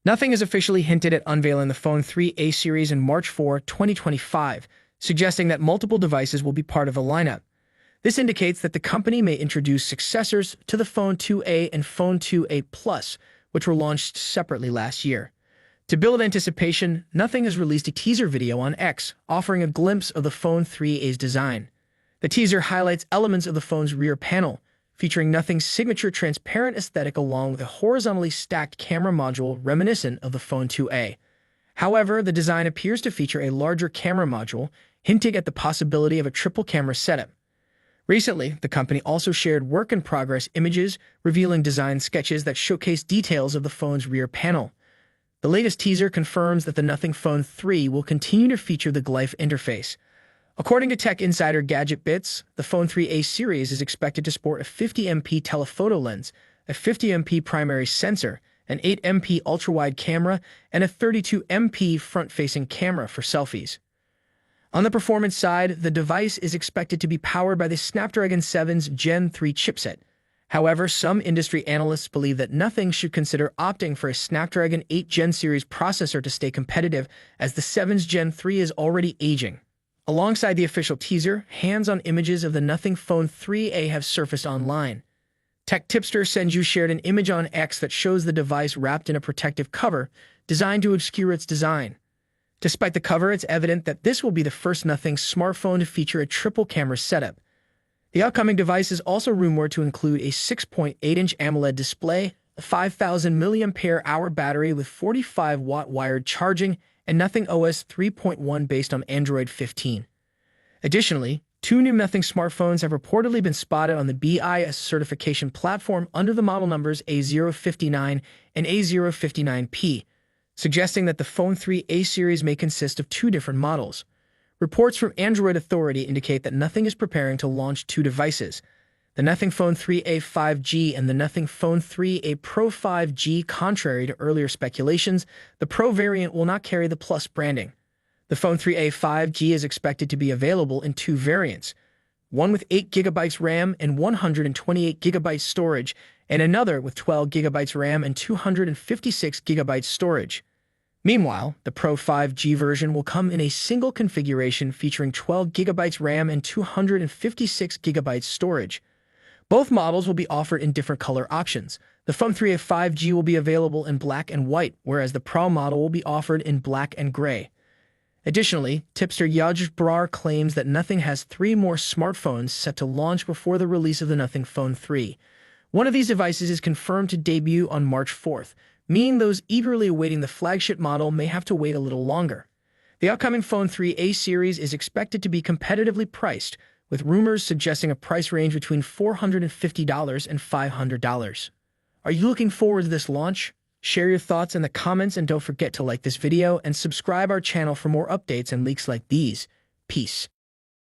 Nothing has officially hinted at unveiling the Phone 3a series in March 4, 2025, suggesting that multiple devices will be part of the lineup. This indicates that the company may introduce successors to the Phone 2a and Phone 2a Plus, which were launched separately last year. To build anticipation, Nothing has released a teaser video on X, offering a glimpse of the Phone 3a's design. The teaser highlights elements of the phone's rear panel, featuring Nothing's signature transparent aesthetic along with a horizontally stacked camera module reminiscent of the Phone 2a. However, the design appears to feature a larger camera module, hinting at the possibility of a triple camera setup. Recently, the company also shared work-in-progress images revealing design sketches that showcase details of the phone's rear panel. The latest teaser confirms that the Nothing Phone 3 will continue to feature the GUYZ interface. According to tech insider Gadget Bits, the Phone 3a series is expected to sport a 50MP telephoto lens, a 50MP primary sensor, an 8MP ultra-wide camera, and a 32MP front-facing camera for selfies. On the performance side, the device is expected to be powered by the Snapdragon 7's Gen 3 chipset. However, some industry analysts believe that Nothing should consider opting for a Snapdragon 8 Gen series processor to stay competitive, as the 7's Gen 3 is already aging. Alongside the official teaser, hands-on images of the Nothing Phone 3a have surfaced online. Tech tipster Senju shared an image on X that shows the device wrapped in a protective cover, designed to obscure its design. Despite the cover, it's evident that this will be the first Nothing smartphone to feature a triple-camera setup. The upcoming device is also rumored to include a 6.8-inch AMOLED display, a 5,000 mAh battery with 45-watt wired charging, and Nothing OS 3.1 based on Android 15. Additionally, two new Nothing smartphones have reportedly been spotted on the BIS certification platform under the model numbers A059 and A059P, suggesting that the Phone 3a series may consist of two different models. Reports from Android Authority indicate that Nothing is preparing to launch two devices, the Nothing Phone 3a 5G and the Nothing Phone 3a Pro 5G. Contrary to earlier speculations, the Pro variant will not carry the Plus branding. The Phone 3a 5G is expected to be available in two variants, one with 8GB RAM and 128GB storage, and another with 12GB RAM and 256GB storage. Meanwhile, the Pro 5G version will come in a single configuration featuring 12GB RAM and 256GB storage. Both models will be offered in different color options. The Phone 3a 5G will be available in black and white, whereas the Pro model will be offered in black and gray. Additionally, tipster Yajbrar claims that Nothing has three more smartphones set to launch before the release of the Nothing Phone 3. One of these devices is confirmed to debut on March 4th, meaning those eagerly awaiting the flagship model may have to wait a little longer. The upcoming Phone 3a series is expected to be competitively priced, with rumors suggesting a price range between $450 and $500. Are you looking forward to this launch? Share your thoughts in the comments and don't forget to like this video and subscribe our channel for more updates and leaks like these. Peace.